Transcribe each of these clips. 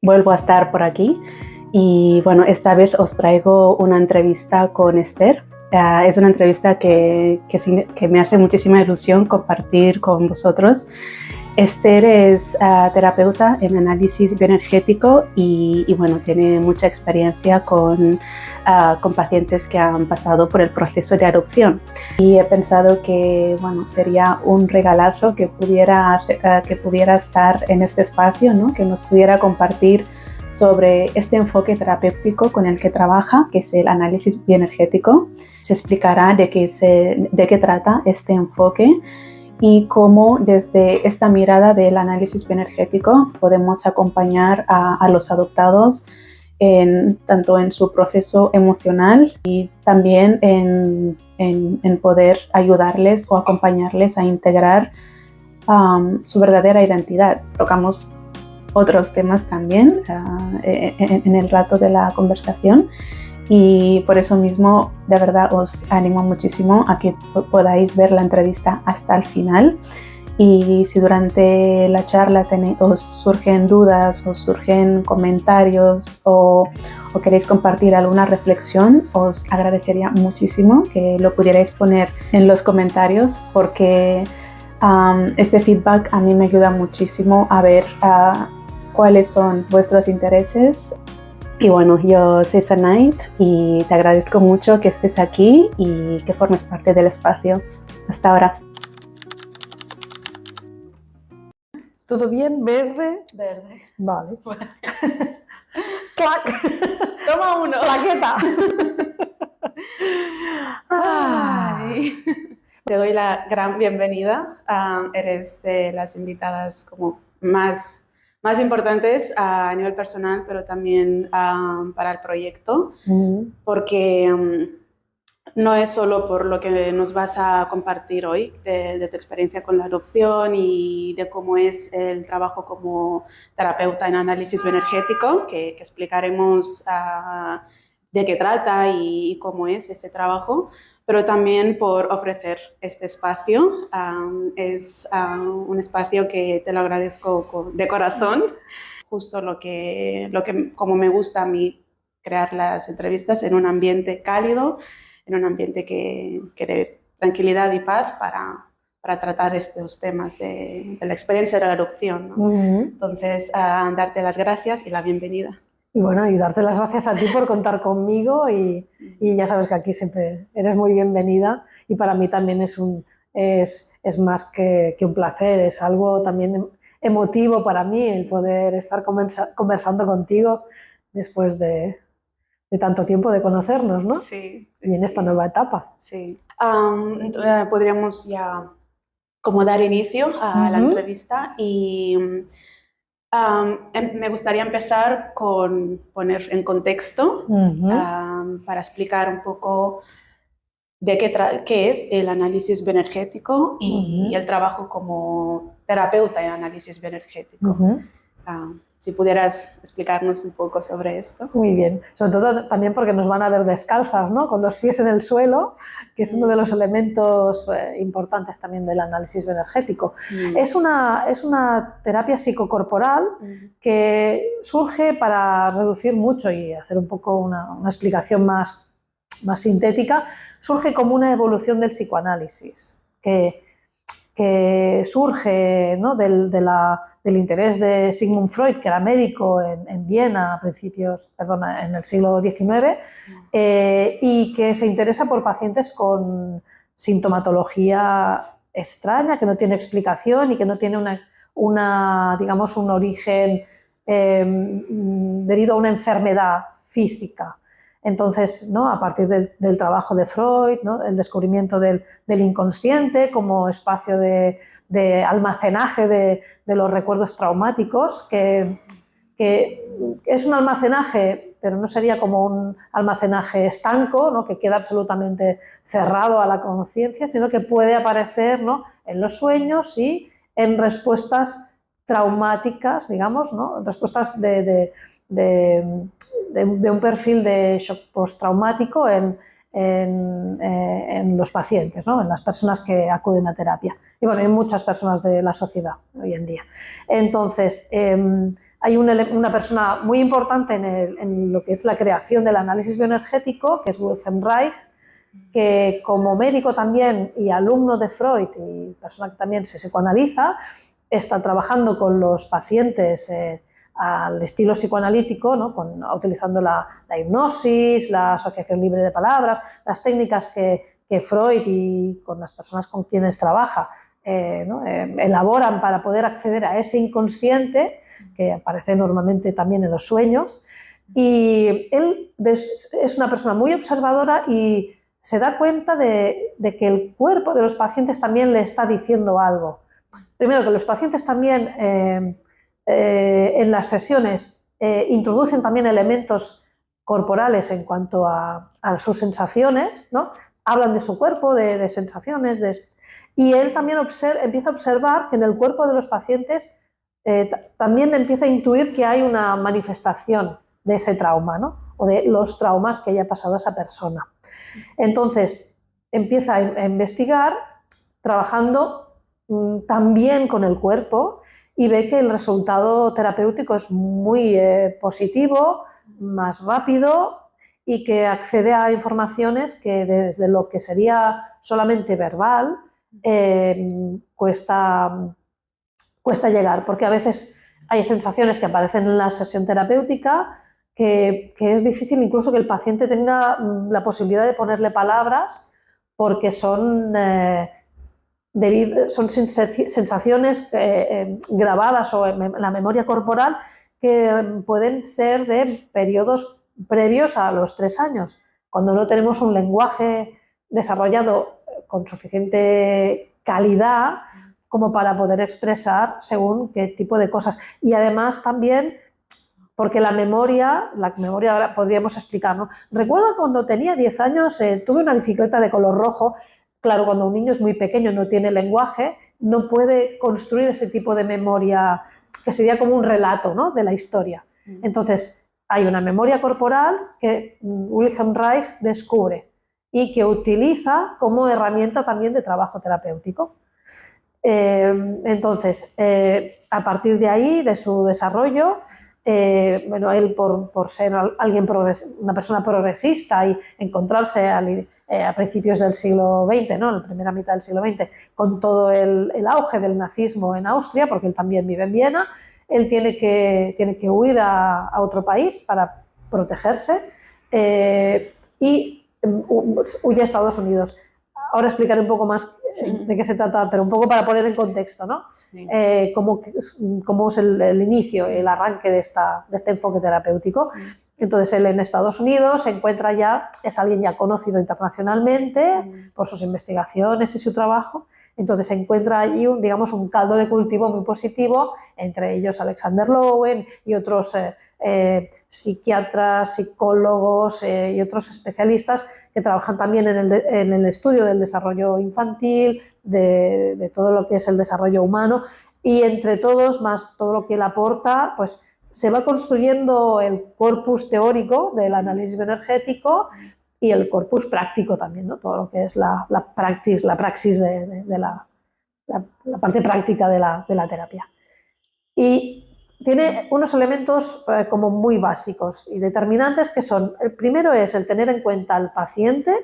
Vuelvo a estar por aquí y bueno, esta vez os traigo una entrevista con Esther. Es una entrevista que me hace muchísima ilusión compartir con vosotros. Esther es terapeuta en análisis bioenergético y bueno, tiene mucha experiencia con pacientes que han pasado por el proceso de adopción. Y he pensado que bueno, sería un regalazo que pudiera estar en este espacio, ¿no? Que nos pudiera compartir sobre este enfoque terapéutico con el que trabaja, que es el análisis bioenergético. Se explicará de qué trata este enfoque y cómo desde esta mirada del análisis bioenergético podemos acompañar a los adoptados tanto en su proceso emocional y también en poder ayudarles o acompañarles a integrar su verdadera identidad. Tocamos otros temas también en el rato de la conversación. Y por eso mismo, de verdad, os animo muchísimo a que podáis ver la entrevista hasta el final. Y si durante la charla os surgen dudas, os surgen comentarios o queréis compartir alguna reflexión, os agradecería muchísimo que lo pudierais poner en los comentarios, porque este feedback a mí me ayuda muchísimo a ver cuáles son vuestros intereses. Y bueno, yo soy Sanait y te agradezco mucho que estés aquí y que formes parte del espacio. Hasta ahora. ¿Todo bien? ¿Verde? Verde. Vale. Bueno. ¡Clac! Toma uno. ¡Plaqueta! Ay. Te doy la gran bienvenida. Eres de las invitadas como más importantes a nivel personal, pero también para el proyecto, porque no es solo por lo que nos vas a compartir hoy, de tu experiencia con la adopción y de cómo es el trabajo como terapeuta en análisis bioenergético, que explicaremos de qué trata y cómo es ese trabajo, pero también por ofrecer este espacio. Es un espacio que te lo agradezco de corazón, justo lo que como me gusta a mí crear las entrevistas en un ambiente cálido, en un ambiente que dé tranquilidad y paz para tratar estos temas de la experiencia de la adopción, ¿no? Entonces, darte las gracias y la bienvenida. Y bueno, y darte las gracias a ti por contar conmigo y ya sabes que aquí siempre eres muy bienvenida y para mí también es más que un placer, es algo también emotivo para mí el poder estar conversando contigo después de tanto tiempo de conocernos, ¿no? Sí. Y en esta nueva etapa. Sí. Podríamos ya como dar inicio a la entrevista y me gustaría empezar con poner en contexto para explicar un poco de qué es el análisis bioenergético y el trabajo como terapeuta en análisis bioenergético. Si pudieras explicarnos un poco sobre esto. Muy bien, sobre todo también porque nos van a ver descalzas, ¿no? Con los pies en el suelo, que es uno de los elementos importantes también del análisis bioenergético. Es una terapia psicocorporal que surge para reducir mucho y hacer un poco una explicación más sintética, surge como una evolución del psicoanálisis, que surge, ¿no? del interés de Sigmund Freud, que era médico en Viena en el siglo XIX, y que se interesa por pacientes con sintomatología extraña, que no tiene explicación y que no tiene digamos, un origen debido a una enfermedad física. Entonces, ¿no? A partir del trabajo de Freud, ¿no? El descubrimiento del inconsciente como espacio de almacenaje de los recuerdos traumáticos, que es un almacenaje, pero no sería como un almacenaje estanco, ¿no? Que queda absolutamente cerrado a la conciencia, sino que puede aparecer, ¿no? En los sueños y en respuestas traumáticas, digamos, ¿no? Respuestas de un perfil de shock postraumático en los pacientes, ¿no? En las personas que acuden a terapia. Y bueno, hay muchas personas de la sociedad hoy en día. Entonces, hay una persona muy importante en lo que es la creación del análisis bioenergético, que es Wilhelm Reich, que como médico también y alumno de Freud y persona que también se psicoanaliza, está trabajando con los pacientes al estilo psicoanalítico, ¿no? Utilizando la hipnosis, la asociación libre de palabras, las técnicas que Freud y con las personas con quienes trabaja elaboran para poder acceder a ese inconsciente que aparece normalmente también en los sueños. Y él es una persona muy observadora y se da cuenta de que el cuerpo de los pacientes también le está diciendo algo. Primero, que los pacientes también en las sesiones introducen también elementos corporales en cuanto a sus sensaciones, ¿no? Hablan de su cuerpo, de sensaciones, y él también empieza a observar que en el cuerpo de los pacientes también empieza a intuir que hay una manifestación de ese trauma, ¿no? O de los traumas que haya pasado a esa persona. Entonces, empieza a investigar trabajando también con el cuerpo y ve que el resultado terapéutico es muy positivo, más rápido y que accede a informaciones que desde lo que sería solamente verbal cuesta llegar, porque a veces hay sensaciones que aparecen en la sesión terapéutica que es difícil incluso que el paciente tenga la posibilidad de ponerle palabras porque son sensaciones grabadas o en la memoria corporal que pueden ser de periodos previos a los 3 años, cuando no tenemos un lenguaje desarrollado con suficiente calidad como para poder expresar según qué tipo de cosas. Y además también porque la memoria ahora podríamos explicar, ¿no? Recuerdo cuando tenía 10 años tuve una bicicleta de color rojo. Claro, cuando un niño es muy pequeño, no tiene lenguaje, no puede construir ese tipo de memoria que sería como un relato, ¿no? De la historia. Entonces, hay una memoria corporal que Wilhelm Reich descubre y que utiliza como herramienta también de trabajo terapéutico. Entonces, a partir de ahí, de su desarrollo, él por ser una persona progresista y encontrarse a principios del siglo XX, ¿no? En la primera mitad del siglo XX, con todo el auge del nazismo en Austria, porque él también vive en Viena, él tiene que huir a otro país para protegerse y huye a Estados Unidos. Ahora explicaré un poco más de qué se trata, pero un poco para poner en contexto, ¿no? Sí. Cómo es el inicio, el arranque de este enfoque terapéutico. Entonces, él en Estados Unidos se encuentra es alguien ya conocido internacionalmente por sus investigaciones y su trabajo. Entonces, se encuentra allí un caldo de cultivo muy positivo, entre ellos Alexander Lowen y otros psiquiatras, psicólogos y otros especialistas que trabajan también en el estudio del desarrollo infantil, de todo lo que es el desarrollo humano, y entre todos, más todo lo que él aporta, pues se va construyendo el corpus teórico del análisis bioenergético y el corpus práctico también, ¿no? Todo lo que es la praxis de la parte práctica de la terapia. Y tiene unos elementos como muy básicos y determinantes que son, el primero es el tener en cuenta al paciente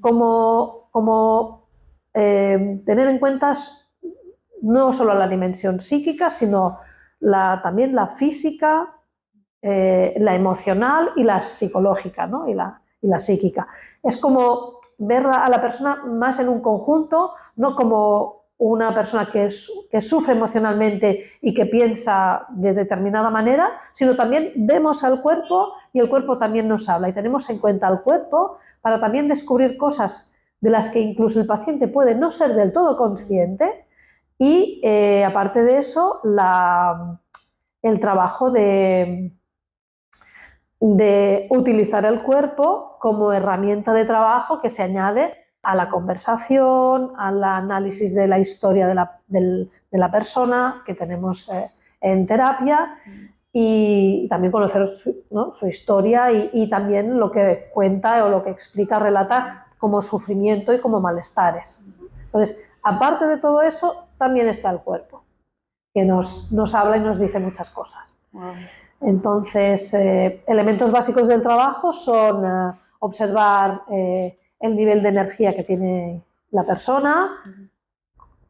como tener en cuenta no solo la dimensión psíquica, sino también la física, la emocional y la psicológica, ¿no? y la psíquica. Es como ver a la persona más en un conjunto, no como una persona que sufre emocionalmente y que piensa de determinada manera, sino también vemos al cuerpo y el cuerpo también nos habla y tenemos en cuenta al cuerpo para también descubrir cosas de las que incluso el paciente puede no ser del todo consciente y aparte de eso el trabajo de utilizar el cuerpo como herramienta de trabajo que se añade a la conversación, al análisis de la historia de la persona que tenemos en terapia y también conocer su historia y también lo que cuenta o lo que explica, relata como sufrimiento y como malestares. Entonces, aparte de todo eso, también está el cuerpo. que nos habla y nos dice muchas cosas. Wow. Entonces, elementos básicos del trabajo son observar el nivel de energía que tiene la persona,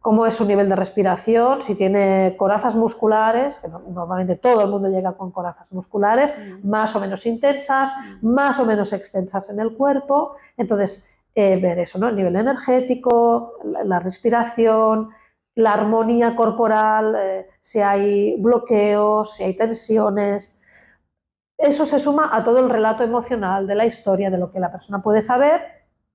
cómo es su nivel de respiración, si tiene corazas musculares, que normalmente todo el mundo llega con corazas musculares, más o menos intensas, más o menos extensas en el cuerpo. Entonces, ver eso, ¿no? El nivel energético, la respiración, la armonía corporal, si hay bloqueos, si hay tensiones. Eso se suma a todo el relato emocional de la historia, de lo que la persona puede saber,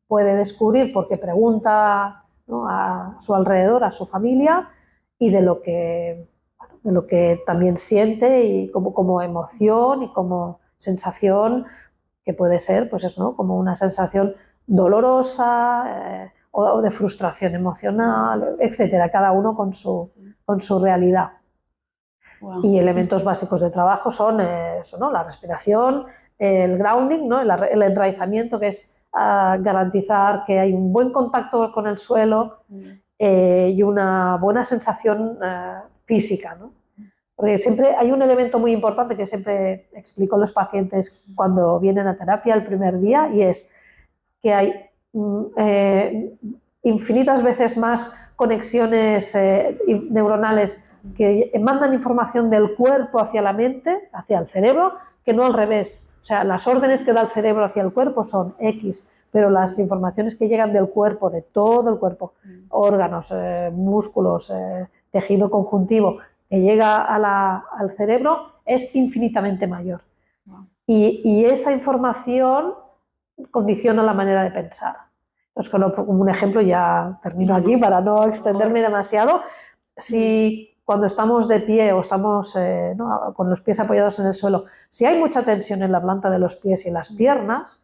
puede descubrir porque pregunta, ¿no?, a su alrededor, a su familia, y de lo que también siente y como emoción y como sensación, que puede ser pues eso, ¿no?, como una sensación dolorosa o de frustración emocional, etcétera, cada uno con su realidad. Wow. Y elementos básicos de trabajo son eso, ¿no?, la respiración, el grounding, ¿no?, el enraizamiento, que es garantizar que hay un buen contacto con el suelo y una buena sensación física, ¿no? Porque siempre hay un elemento muy importante que siempre explico a los pacientes cuando vienen a terapia el primer día, y es que hay infinitas veces más conexiones neuronales que mandan información del cuerpo hacia la mente, hacia el cerebro, que no al revés. O sea, las órdenes que da el cerebro hacia el cuerpo son X, pero las informaciones que llegan del cuerpo, de todo el cuerpo, órganos, músculos, tejido conjuntivo, que llega al cerebro, es infinitamente mayor. Y esa información condiciona la manera de pensar. Entonces, como un ejemplo, ya termino aquí para no extenderme demasiado. Si cuando estamos de pie o estamos ¿no?, con los pies apoyados en el suelo, si hay mucha tensión en la planta de los pies y en las piernas,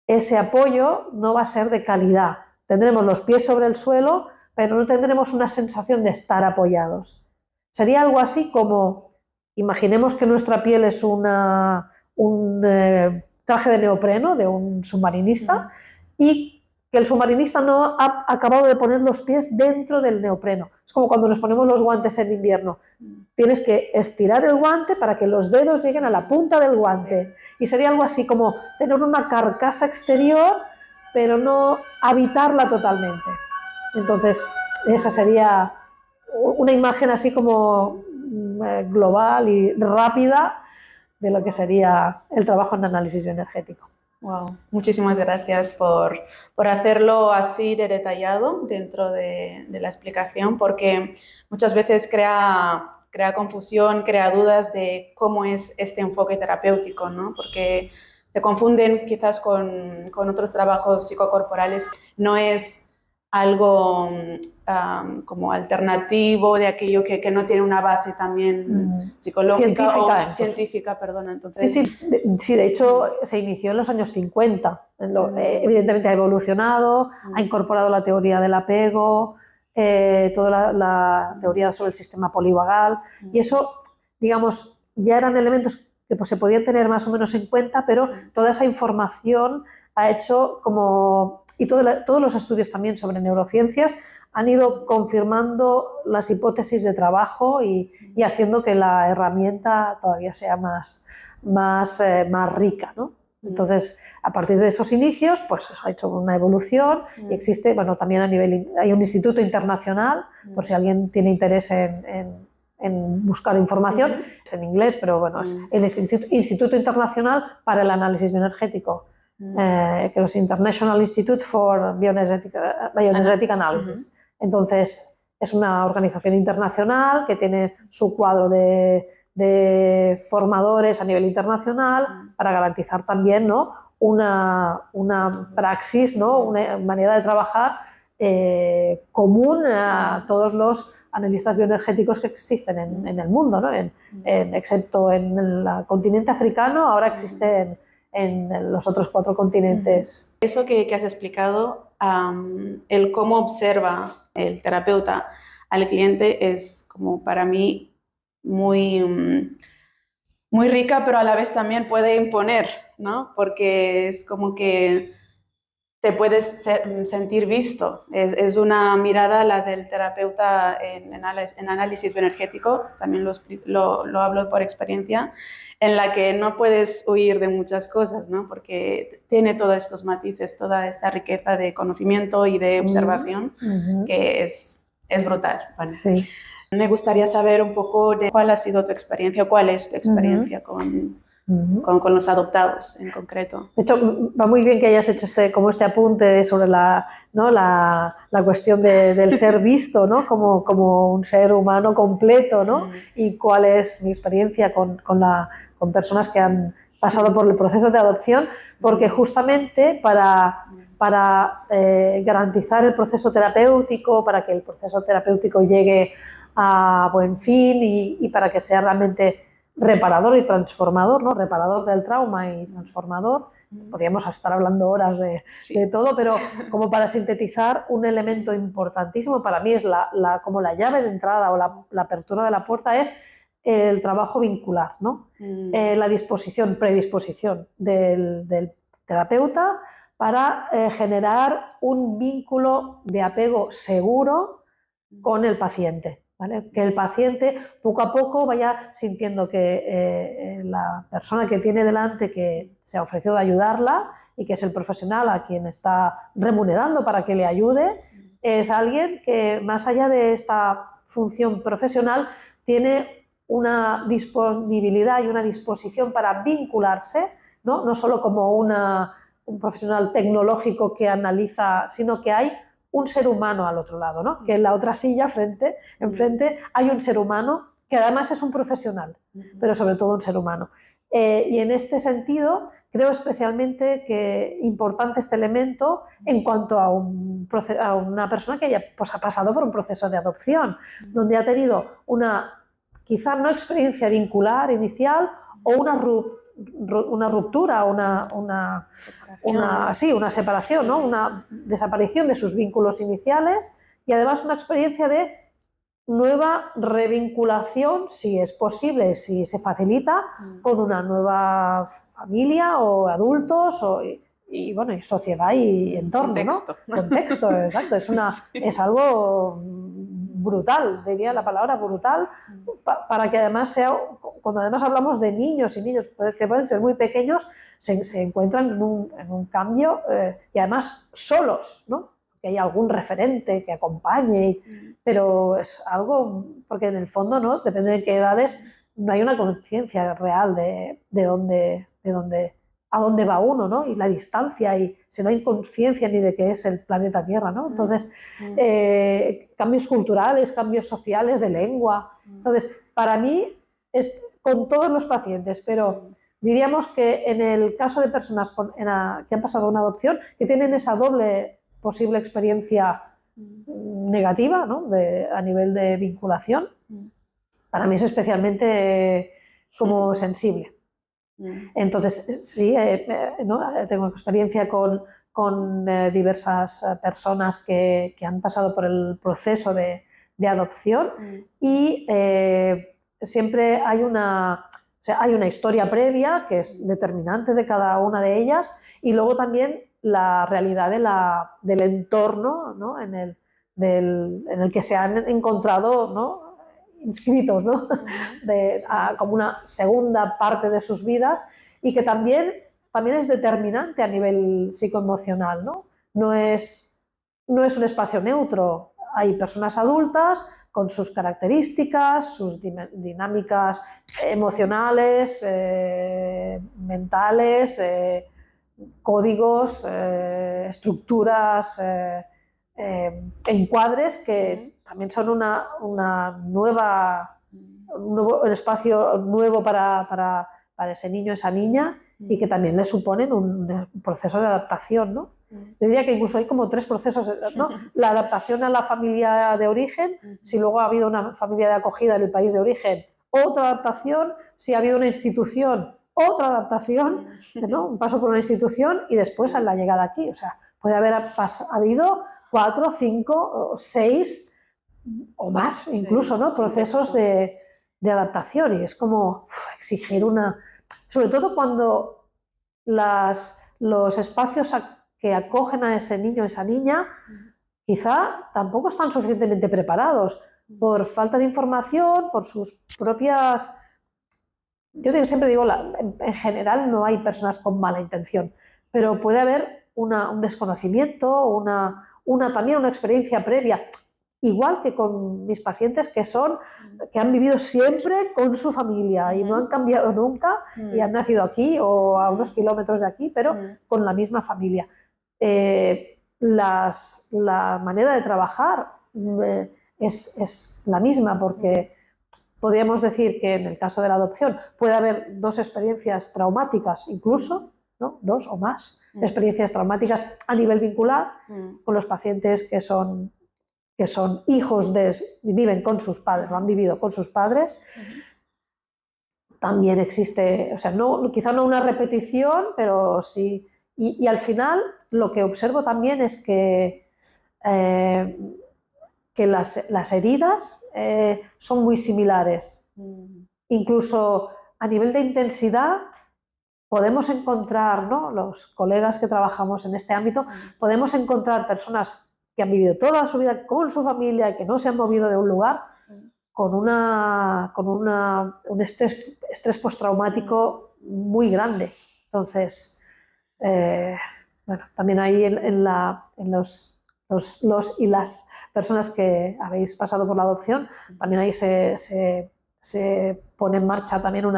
ese apoyo no va a ser de calidad. Tendremos los pies sobre el suelo, pero no tendremos una sensación de estar apoyados. Sería algo así como, imaginemos que nuestra piel es un traje de neopreno de un submarinista y que el submarinista no ha acabado de poner los pies dentro del neopreno. Es como cuando nos ponemos los guantes en invierno. Tienes que estirar el guante para que los dedos lleguen a la punta del guante. Y sería algo así como tener una carcasa exterior, pero no habitarla totalmente. Entonces, esa sería una imagen así como global y rápida de lo que sería el trabajo en análisis bioenergético. Wow, muchísimas gracias por hacerlo así de detallado dentro de la explicación, porque muchas veces crea confusión, crea dudas de cómo es este enfoque terapéutico, ¿no? Porque se confunden quizás con otros trabajos psicocorporales. No es algo como alternativo de aquello que no tiene una base también psicológica científica, perdona. Entonces, sí, de hecho se inició en los años 50. Evidentemente ha evolucionado, ha incorporado la teoría del apego, toda la teoría sobre el sistema polivagal, y eso, digamos, ya eran elementos que pues, se podían tener más o menos en cuenta, pero toda esa información ha hecho como... Y todos los estudios también sobre neurociencias han ido confirmando las hipótesis de trabajo y haciendo que la herramienta todavía sea más rica, ¿no? Entonces, a partir de esos inicios, pues eso ha hecho una evolución y existe, bueno, también hay un instituto internacional, por si alguien tiene interés en buscar información, es en inglés, pero bueno, es el Instituto Internacional para el Análisis Bioenergético, que es International Institute for Bioenergetic Analysis. Entonces, es una organización internacional que tiene su cuadro de formadores a nivel internacional para garantizar también, ¿no?, una praxis, ¿no?, una manera de trabajar común a todos los analistas bioenergéticos que existen en el mundo, ¿no? Excepto en el continente africano, ahora existe en los otros 4 continentes. Eso que has explicado, el cómo observa el terapeuta al cliente es como para mí muy rica, pero a la vez también puede imponer, ¿no? Porque es como que te puedes sentir visto. Es una mirada la del terapeuta en análisis bioenergético, también lo hablo por experiencia, en la que no puedes huir de muchas cosas, ¿no? Porque tiene todos estos matices, toda esta riqueza de conocimiento y de observación que es brutal. Bueno, sí. me gustaría saber un poco de cuál ha sido tu experiencia, cuál es tu experiencia con los adoptados en concreto. De hecho, va muy bien que hayas hecho este apunte sobre la cuestión del ser visto, ¿no? como un ser humano completo, ¿no? Y cuál es mi experiencia con personas que han pasado por el proceso de adopción, porque justamente para garantizar el proceso terapéutico, para que el proceso terapéutico llegue a buen fin y para que sea realmente reparador y transformador, ¿no? Reparador del trauma y transformador. Podríamos estar hablando horas de todo, pero como para sintetizar, un elemento importantísimo para mí es como la llave de entrada o la apertura de la puerta es el trabajo vincular, ¿no? La predisposición del terapeuta para generar un vínculo de apego seguro con el paciente. ¿Vale? Que el paciente poco a poco vaya sintiendo que la persona que tiene delante, que se ha ofrecido de ayudarla y que es el profesional a quien está remunerando para que le ayude, es alguien que más allá de esta función profesional tiene una disponibilidad y una disposición para vincularse, no solo como un profesional tecnológico que analiza, sino que hay un ser humano al otro lado, ¿no? Que en la otra silla, enfrente, hay un ser humano que además es un profesional, pero sobre todo un ser humano. Y en este sentido, creo especialmente que importante este elemento en cuanto a una persona que pues, ha pasado por un proceso de adopción, donde ha tenido quizá no experiencia vincular inicial o una ruptura, una separación, ¿no? Una desaparición de sus vínculos iniciales y además una experiencia de nueva revinculación, si es posible, si se facilita, con una nueva familia o adultos y sociedad y entorno. Contexto. ¿No? Contexto, exacto. Es algo brutal, diría la palabra brutal, para que además cuando además hablamos de niños y niños que pueden ser muy pequeños, se encuentran en un cambio y además solos, ¿no? Que hay algún referente que acompañe, pero es algo, porque en el fondo, ¿no? Depende de qué edades, no hay una conciencia real de a dónde va uno, ¿no? Y la distancia, y si no hay conciencia ni de qué es el planeta Tierra, ¿no? Entonces, cambios culturales, cambios sociales, de lengua. Entonces, para mí es con todos los pacientes, pero diríamos que en el caso de personas que han pasado una adopción, que tienen esa doble posible experiencia negativa, ¿no? A nivel de vinculación, para mí es especialmente como sensible. Entonces, sí, ¿no? Tengo experiencia con diversas personas que han pasado por el proceso de adopción y siempre hay una historia previa que es determinante de cada una de ellas y luego también la realidad del entorno, ¿no? en el que se han encontrado, ¿no? inscritos, ¿no? Como una segunda parte de sus vidas y que también es determinante a nivel psicoemocional, ¿no? No es un espacio neutro. Hay personas adultas con sus características, sus dinámicas emocionales, mentales, códigos, estructuras, encuadres que también son un espacio nuevo para ese niño, esa niña, y que también le suponen un proceso de adaptación, ¿no? Yo diría que incluso hay como 3 procesos, ¿no? La adaptación a la familia de origen, si luego ha habido una familia de acogida en el país de origen, otra adaptación, si ha habido una institución, otra adaptación, ¿no? Un paso por una institución y después a la llegada aquí. O sea, puede haber habido 4, 5, 6 o más, incluso, ¿no? Procesos de adaptación, y es como exigir sobre todo cuando los espacios que acogen a ese niño o esa niña quizá tampoco están suficientemente preparados por falta de información, por sus propias... Yo siempre digo, en general no hay personas con mala intención, pero puede haber un desconocimiento, también una experiencia previa, igual que con mis pacientes que han vivido siempre con su familia y no han cambiado nunca y han nacido aquí o a unos kilómetros de aquí, pero con la misma familia. La manera de trabajar es la misma, porque podríamos decir que en el caso de la adopción puede haber dos experiencias traumáticas incluso, ¿no? Dos o más experiencias traumáticas a nivel vincular con los pacientes que son hijos viven con sus padres, o han vivido con sus padres. También existe, o sea, quizá no una repetición, pero sí. Y al final lo que observo también es que las heridas son muy similares. Incluso a nivel de intensidad podemos encontrar, ¿no? Los colegas que trabajamos en este ámbito, podemos encontrar personas que han vivido toda su vida con su familia y que no se han movido de un lugar con un estrés postraumático muy grande. Entonces, bueno, también ahí en los y las personas que habéis pasado por la adopción, también ahí se pone en marcha también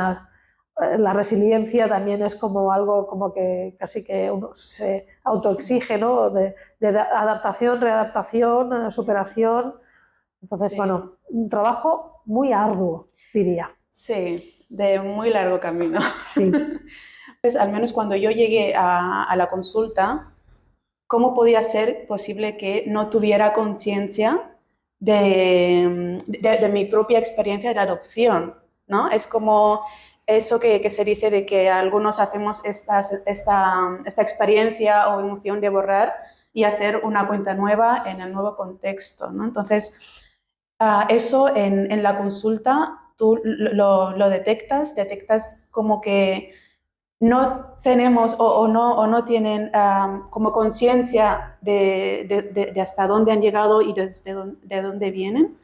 la resiliencia, también es como algo como que casi que uno se autoexige, ¿no? de adaptación, readaptación, superación. Entonces, bueno, un trabajo muy arduo, diría. Sí, de muy largo camino. Sí. Pues, al menos cuando yo llegué a la consulta, ¿cómo podía ser posible que no tuviera conciencia de mi propia experiencia de adopción, ¿no? Es como eso que se dice de que algunos hacemos esta experiencia o emoción de borrar y hacer una cuenta nueva en el nuevo contexto, ¿no? Entonces, eso en la consulta tú lo detectas como que no tenemos o no tienen como conciencia de hasta dónde han llegado y de dónde vienen.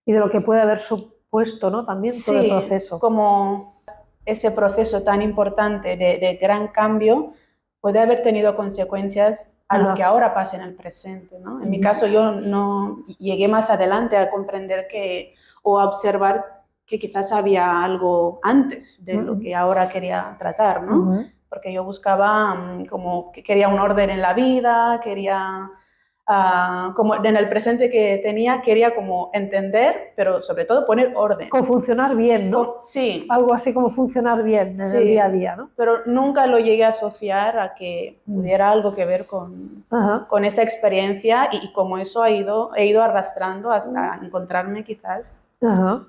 Y de lo que puede haber supuesto, ¿no? También todo el proceso. Como ese proceso tan importante de gran cambio puede haber tenido consecuencias a lo que ahora pasa en el presente, ¿no? En mi caso yo no llegué más adelante a comprender o a observar que quizás había algo antes de lo que ahora quería tratar, ¿no? Porque yo buscaba como que quería un orden en la vida, quería, como en el presente que tenía, quería como entender, pero sobre todo poner orden. Como funcionar bien, ¿no? Sí. Algo así como funcionar bien en el día a día, ¿no? Pero nunca lo llegué a asociar a que pudiera algo que ver con esa experiencia y como eso he ido arrastrando hasta encontrarme quizás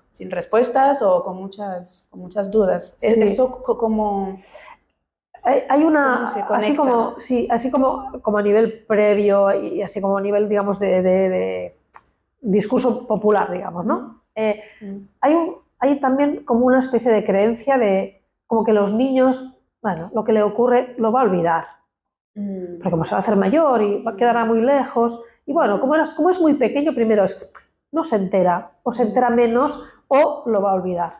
sin respuestas o con muchas dudas. Sí. Eso como... Hay una... Así como a nivel previo y así como a nivel, digamos, de discurso popular, digamos, ¿no? Hay también como una especie de creencia de como que los niños, bueno, lo que le ocurre lo va a olvidar. Porque como se va a hacer mayor y quedará muy lejos. Y bueno, como es muy pequeño, primero no se entera, o se entera menos, o lo va a olvidar.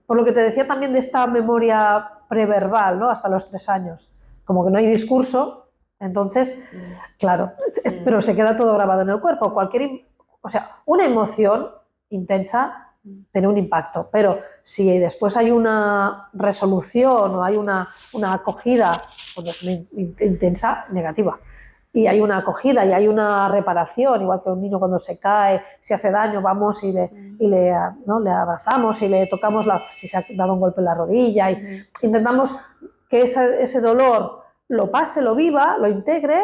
Por lo que te decía también de esta memoria preverbal, ¿no? Hasta los 3 años. Como que no hay discurso, entonces, claro, pero se queda todo grabado en el cuerpo. O sea, una emoción intensa tiene un impacto, pero si después hay una resolución o hay una acogida, pues es intensa, negativa. Y hay una acogida y hay una reparación, igual que un niño cuando se cae, si hace daño, vamos y le abrazamos y le tocamos si se ha dado un golpe en la rodilla y intentamos que ese dolor lo pase, lo viva, lo integre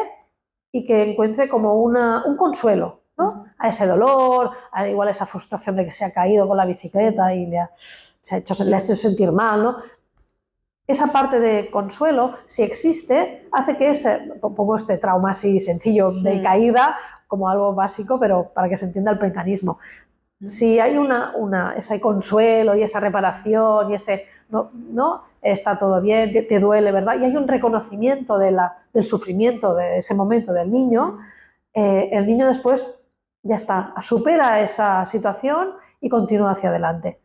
y que encuentre como un consuelo, ¿no? A ese dolor, a igual esa frustración de que se ha caído con la bicicleta y le ha hecho sentir mal, ¿no? Esa parte de consuelo, si existe, hace que pongo este trauma así sencillo de caída como algo básico, pero para que se entienda el mecanismo. Si hay ese consuelo y esa reparación y ese no, está todo bien, te duele, ¿verdad? Y hay un reconocimiento del sufrimiento de ese momento del niño. El niño después ya está, supera esa situación y continúa hacia adelante.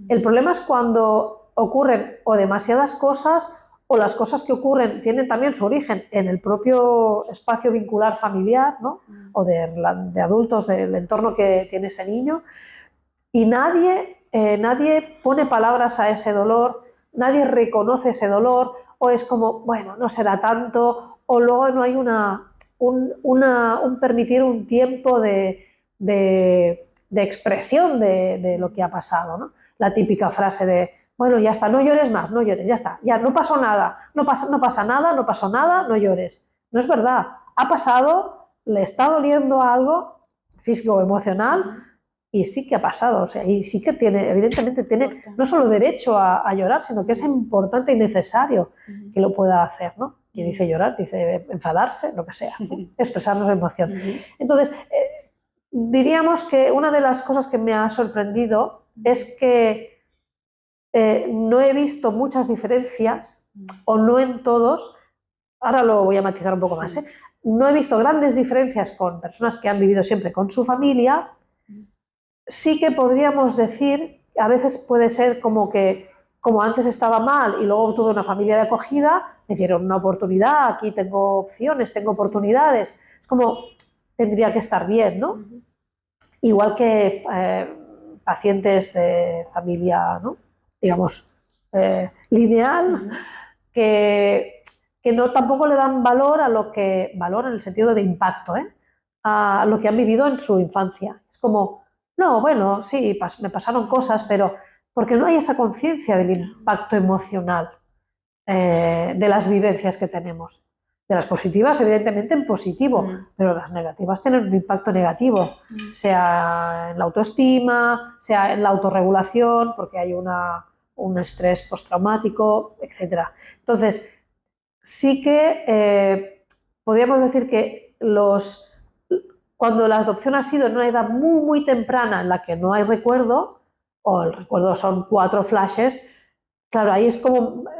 El problema es cuando ocurren o demasiadas cosas, o las cosas que ocurren tienen también su origen en el propio espacio vincular familiar, ¿no? O de adultos, del entorno que tiene ese niño, y nadie pone palabras a ese dolor, nadie reconoce ese dolor, o es como, bueno, no será tanto, o luego no hay un permitir un tiempo de expresión de lo que ha pasado, ¿no? La típica frase de, bueno, ya está, no llores más, no llores, ya está, ya no pasó nada, no pasa nada, no pasó nada, no llores. No es verdad, ha pasado, le está doliendo algo físico o emocional, y sí que ha pasado, o sea, y sí que tiene, evidentemente tiene no solo derecho a llorar, sino que es importante y necesario que lo pueda hacer, ¿no? Y dice llorar, dice enfadarse, lo que sea, ¿no? Expresar su emoción. Entonces, diríamos que una de las cosas que me ha sorprendido es que no he visto muchas diferencias, o no en todos, ahora lo voy a matizar un poco más, no he visto grandes diferencias con personas que han vivido siempre con su familia. Sí que podríamos decir, a veces puede ser como que, como antes estaba mal y luego tuve una familia de acogida, me dieron una oportunidad, aquí tengo opciones, tengo oportunidades, es como, tendría que estar bien, ¿no? Igual que pacientes de familia, ¿no? Digamos, lineal, que no, tampoco le dan valor a valor en el sentido de impacto, a lo que han vivido en su infancia. Es como, no, bueno, sí, me pasaron cosas, pero porque no hay esa conciencia del impacto emocional de las vivencias que tenemos. De las positivas, evidentemente, en positivo, pero las negativas tienen un impacto negativo, sea en la autoestima, sea en la autorregulación, porque hay un estrés postraumático, etc. Entonces, sí que podríamos decir que cuando la adopción ha sido en una edad muy, muy temprana en la que no hay recuerdo, o el recuerdo son 4 flashes, claro, ahí es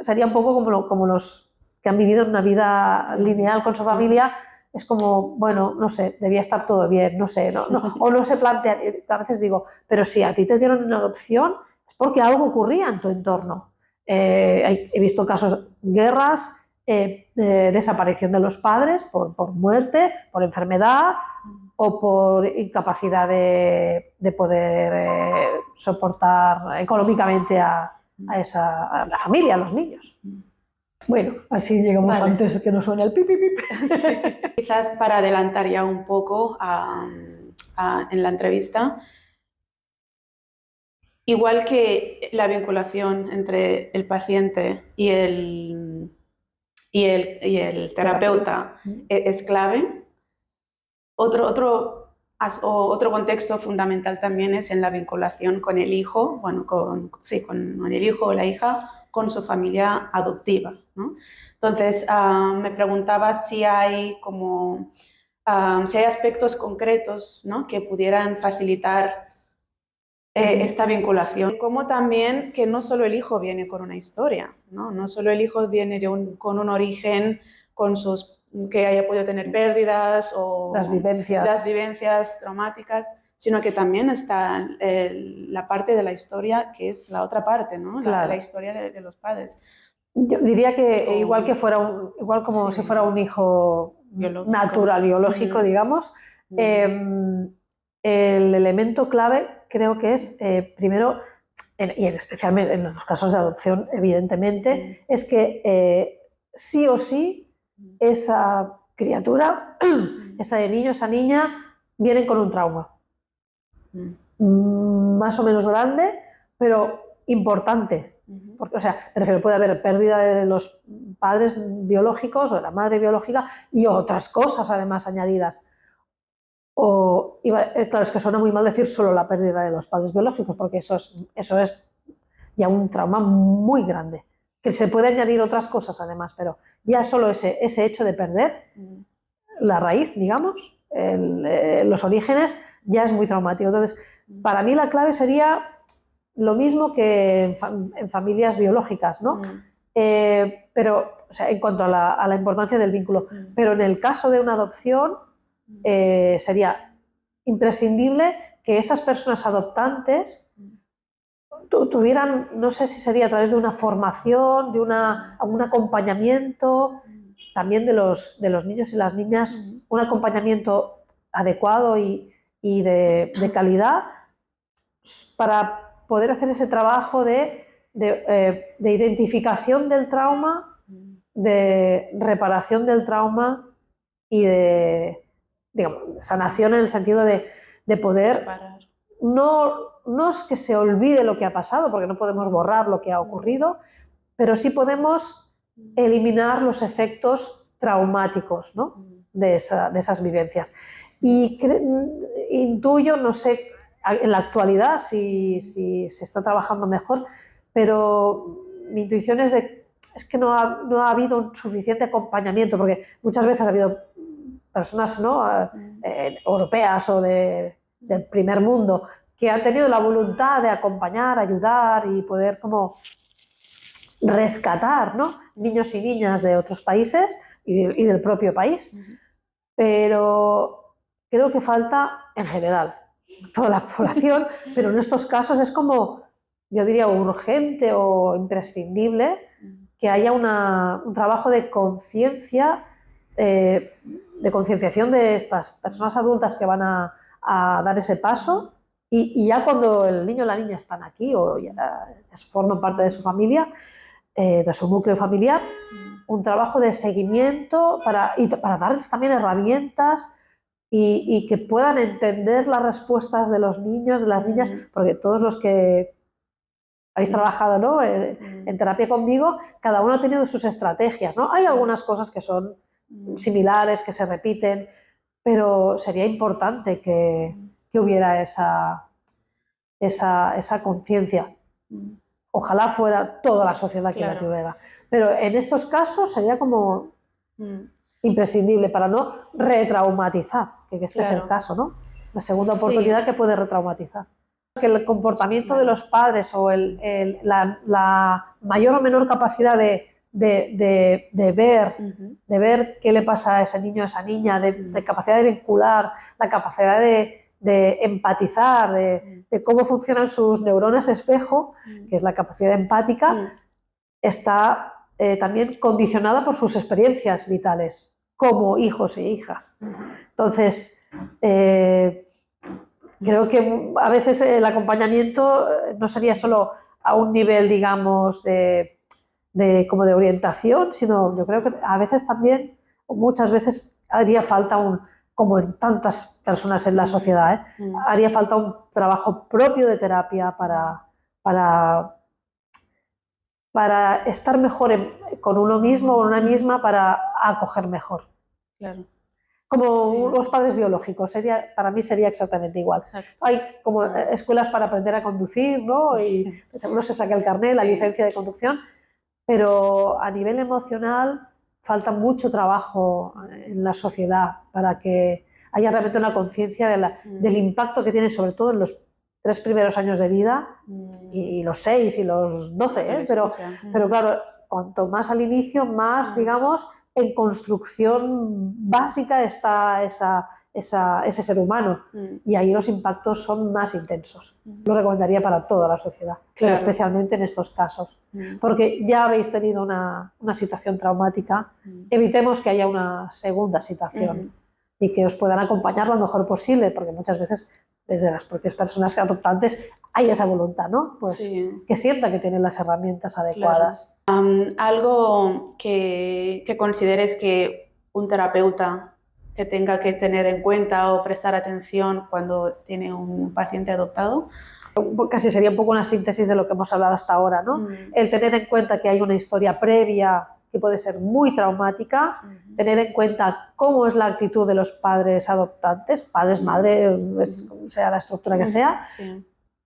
sería un poco como los que han vivido una vida lineal con su familia, es como, bueno, no sé, debía estar todo bien, no sé, o no se plantea, a veces digo, pero si a ti te dieron una adopción, es porque algo ocurría en tu entorno. He visto casos, guerras, desaparición de los padres por muerte, por enfermedad o por incapacidad de poder soportar económicamente a la familia, a los niños. Bueno, así llegamos antes que nos suene el pip, pip, pip. Sí. Quizás para adelantar ya un poco en la entrevista, igual que la vinculación entre el paciente y el terapeuta es clave, otro contexto fundamental también es en la vinculación con el hijo, bueno, con el hijo o la hija, con su familia adoptiva, ¿no? Entonces, me preguntaba si hay aspectos concretos, ¿no?, que pudieran facilitar esta vinculación, como también que no solo el hijo viene con una historia, no solo el hijo viene con un origen, que haya podido tener pérdidas o las vivencias traumáticas, sino que también está la parte de la historia que es la otra parte, ¿no? Claro. La historia de los padres. Yo diría que igual como si fuera un hijo natural, biológico, digamos, el elemento clave creo que es, primero, y especialmente en los casos de adopción, evidentemente, es que sí o sí esa criatura, ese niño, esa niña, vienen con un trauma. Más o menos grande, pero importante. Porque, o sea, me refiero, puede haber pérdida de los padres biológicos o de la madre biológica y otras cosas además añadidas. Claro, es que suena muy mal decir solo la pérdida de los padres biológicos, porque eso es ya un trauma muy grande, que se puede añadir otras cosas además, pero ya solo ese hecho de perder la raíz, digamos, los orígenes, ya es muy traumático. Entonces, para mí la clave sería lo mismo que en familias biológicas, ¿no? Pero, o sea, en cuanto a la importancia del vínculo. Pero en el caso de una adopción, sería imprescindible que esas personas adoptantes tuvieran, no sé si sería a través de una formación, de un acompañamiento, también de los niños y las niñas, un acompañamiento adecuado y de calidad para poder hacer ese trabajo de identificación del trauma, de reparación del trauma y de, digamos, sanación en el sentido de poder... No es que se olvide lo que ha pasado, porque no podemos borrar lo que ha ocurrido, pero sí podemos eliminar los efectos traumáticos, ¿no? de esas vivencias. Y intuyo, no sé en la actualidad si se está trabajando mejor, pero mi intuición es que no ha habido un suficiente acompañamiento, porque muchas veces ha habido personas, ¿no? Europeas o del primer mundo que han tenido la voluntad de acompañar, ayudar y poder como rescatar, ¿no? Niños y niñas de otros países y del propio país. Pero creo que falta en general toda la población, pero en estos casos es como, yo diría, urgente o imprescindible que haya un trabajo de conciencia, de concienciación de estas personas adultas que van a dar ese paso, y ya cuando el niño o la niña están aquí o ya forman parte de su familia, de su núcleo familiar, un trabajo de seguimiento para darles también herramientas y que puedan entender las respuestas de los niños, de las niñas, porque todos los que habéis trabajado, ¿no? en terapia conmigo, cada uno ha tenido sus estrategias, ¿no? Hay algunas cosas que son similares, que se repiten, pero sería importante que hubiera esa conciencia. Ojalá fuera toda la sociedad que la tuviera. Pero en estos casos sería como imprescindible para no retraumatizar, que este es el caso, ¿no? La segunda oportunidad que puede retraumatizar. Que el comportamiento de los padres o la mayor o menor capacidad de ver qué le pasa a ese niño, a esa niña, de capacidad de vincular, la capacidad de empatizar, de cómo funcionan sus neuronas espejo, que es la capacidad empática, está también condicionada por sus experiencias vitales como hijos e hijas. Entonces, creo que a veces el acompañamiento no sería solo a un nivel, digamos, como de orientación, sino yo creo que a veces también, o muchas veces, haría falta como en tantas personas en la sociedad, haría falta un trabajo propio de terapia para estar mejor con uno mismo o una misma, para acoger mejor. Claro. Como los padres biológicos, para mí sería exactamente igual. Exacto. Hay como escuelas para aprender a conducir, ¿no? Y uno se saca el carnet, la licencia de conducción, pero a nivel emocional falta mucho trabajo en la sociedad para que haya realmente una conciencia del impacto que tiene, sobre todo en los 3 primeros años de vida y los 6 y los 12, pero claro, cuanto más al inicio, más, digamos, en construcción básica está ese ser humano, y ahí los impactos son más intensos. Lo recomendaría para toda la sociedad, pero especialmente en estos casos, porque ya habéis tenido una situación traumática. Evitemos que haya una segunda situación y que os puedan acompañar lo mejor posible, porque muchas veces desde las propias personas adoptantes hay esa voluntad, ¿no? Pues que sientan que tienen las herramientas adecuadas. Algo que consideres que un terapeuta que tenga que tener en cuenta o prestar atención cuando tiene un paciente adoptado. Casi sería un poco una síntesis de lo que hemos hablado hasta ahora, ¿no? El tener en cuenta que hay una historia previa que puede ser muy traumática, tener en cuenta cómo es la actitud de los padres adoptantes, padres, madres, sea la estructura que sea,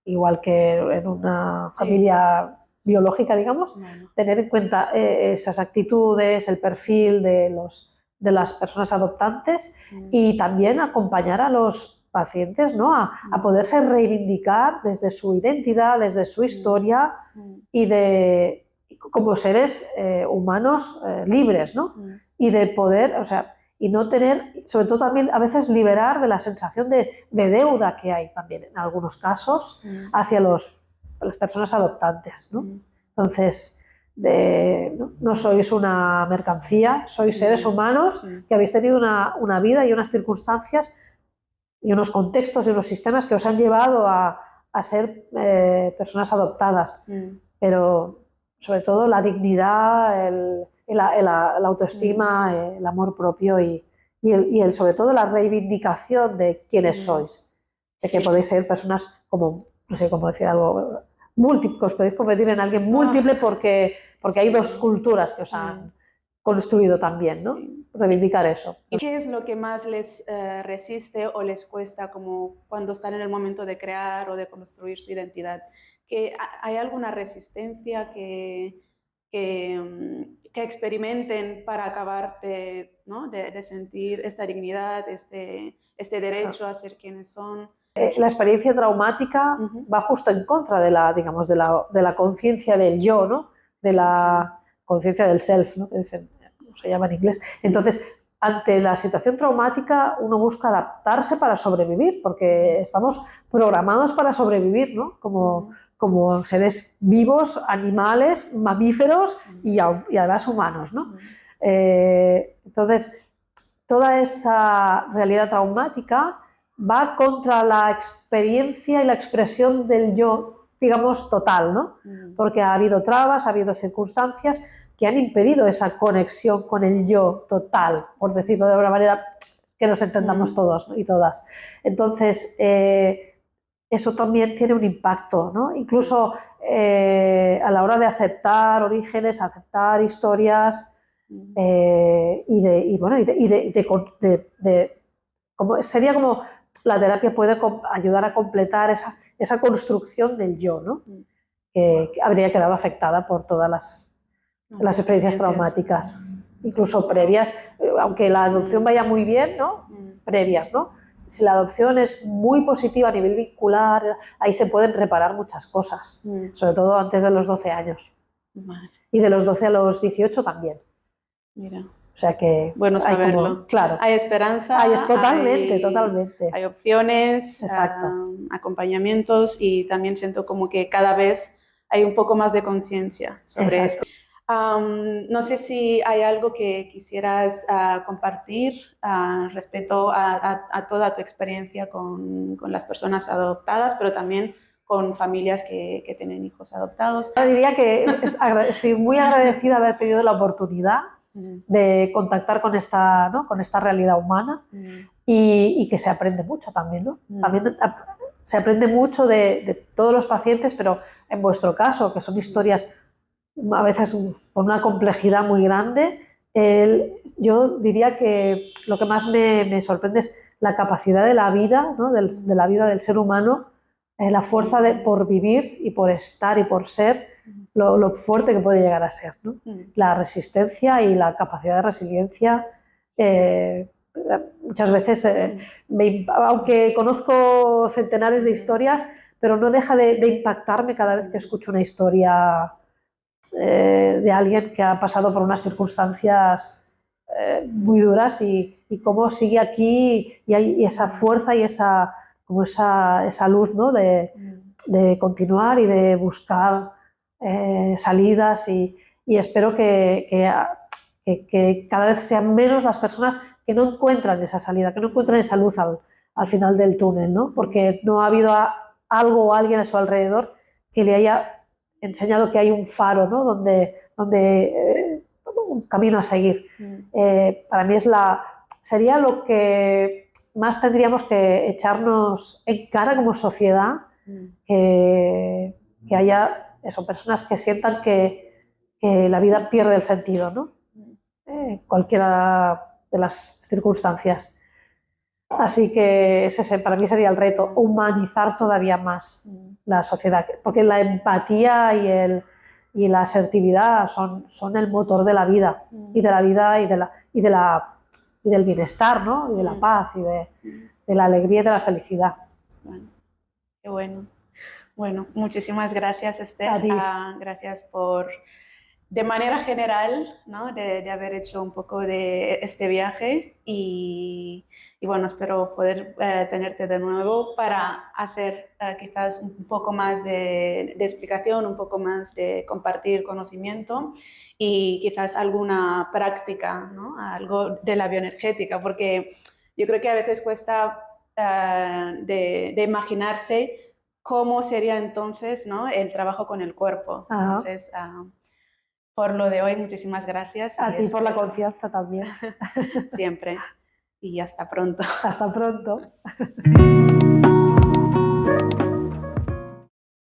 igual que en una familia biológica, digamos, tener en cuenta esas actitudes, el perfil de las personas adoptantes, y también acompañar a los pacientes, ¿no? A poderse reivindicar desde su identidad, desde su historia y como seres humanos libres, ¿no? Y de poder, o sea, y no tener, sobre todo también a veces liberar de la sensación de deuda que hay también en algunos casos hacia las personas adoptantes, ¿no? Entonces, no sois una mercancía, sois seres humanos que habéis tenido una vida y unas circunstancias y unos contextos y unos sistemas que os han llevado a ser personas adoptadas, pero sobre todo la dignidad, la autoestima, el amor propio y sobre todo la reivindicación de quiénes sois, de que podéis ser personas como, no sé cómo decir algo, múltiples, podéis convertir en alguien múltiple porque hay dos culturas que os han construido también, ¿no? Reivindicar eso. ¿Y qué es lo que más les resiste o les cuesta como cuando están en el momento de crear o de construir su identidad? ¿Que hay alguna resistencia que experimenten para acabar ¿no? de sentir esta dignidad, este derecho a ser quienes son? La experiencia traumática va justo en contra de la, digamos, de la conciencia del yo, ¿no? De la conciencia del self, ¿no? Se llama en inglés. Entonces, ante la situación traumática, uno busca adaptarse para sobrevivir, porque estamos programados para sobrevivir, ¿no? Como seres vivos, animales, mamíferos y además humanos, ¿no? Entonces, toda esa realidad traumática va contra la experiencia y la expresión del yo, digamos, total, ¿no? Porque ha habido trabas, ha habido circunstancias que han impedido esa conexión con el yo total, por decirlo de alguna manera, que nos entendamos todos, ¿no? Y todas. Entonces, eso también tiene un impacto, ¿no? Incluso a la hora de aceptar orígenes, aceptar historias sería como la terapia puede ayudar a completar esa construcción del yo, ¿no? Que habría quedado afectada por todas las experiencias traumáticas, incluso previas, aunque la adopción vaya muy bien, ¿no? Previas, ¿no? Si la adopción es muy positiva a nivel vincular, ahí se pueden reparar muchas cosas, sobre todo antes de los 12 años. Y de los 12 a los 18 también. Mira. O sea que bueno saberlo. Claro. Hay esperanza. Totalmente. Hay opciones, acompañamientos y también siento como que cada vez hay un poco más de conciencia sobre esto. No sé si hay algo que quisieras compartir respecto a toda tu experiencia con las personas adoptadas, pero también con familias que tienen hijos adoptados. Yo diría que estoy muy agradecida de haber tenido la oportunidad de contactar con esta realidad humana y que se aprende mucho también, ¿no? También se aprende mucho de todos los pacientes, pero en vuestro caso, que son historias a veces con una complejidad muy grande, yo diría que lo que más me sorprende es la capacidad de la vida, ¿no? de la vida del ser humano, la fuerza por vivir y por estar y por ser, lo fuerte que puede llegar a ser, ¿no? La resistencia y la capacidad de resiliencia. Muchas veces, aunque conozco centenares de historias, pero no deja de impactarme cada vez que escucho una historia de alguien que ha pasado por unas circunstancias muy duras y cómo sigue aquí y hay esa fuerza y esa luz, ¿no? de continuar y de buscar salidas y espero que cada vez sean menos las personas que no encuentran esa salida, que no encuentran esa luz al final del túnel, ¿no? Porque no ha habido algo o alguien a su alrededor que le haya enseñado que hay un faro, ¿no? donde un camino a seguir. Para mí sería lo que más tendríamos que echarnos en cara como sociedad, que haya personas que sientan que la vida pierde el sentido, ¿no? Cualquiera de las circunstancias. Así que ese para mí sería el reto, humanizar todavía más la sociedad, porque la empatía y la asertividad son el motor de la vida, y de la vida y del bienestar, ¿no? Y de la paz y la alegría y de la felicidad. Bueno, qué bueno. Bueno, muchísimas gracias, Esther. A ti. Gracias por, de manera general, ¿no? de haber hecho un poco de este viaje y bueno, espero poder tenerte de nuevo para hacer quizás un poco más de explicación, un poco más de compartir conocimiento y quizás alguna práctica, ¿no? Algo de la bioenergética, porque yo creo que a veces cuesta de imaginarse cómo sería entonces, ¿no? el trabajo con el cuerpo. Ajá. Entonces, por lo de hoy, muchísimas gracias. A ti por la confianza también. Siempre. Y hasta pronto. Hasta pronto.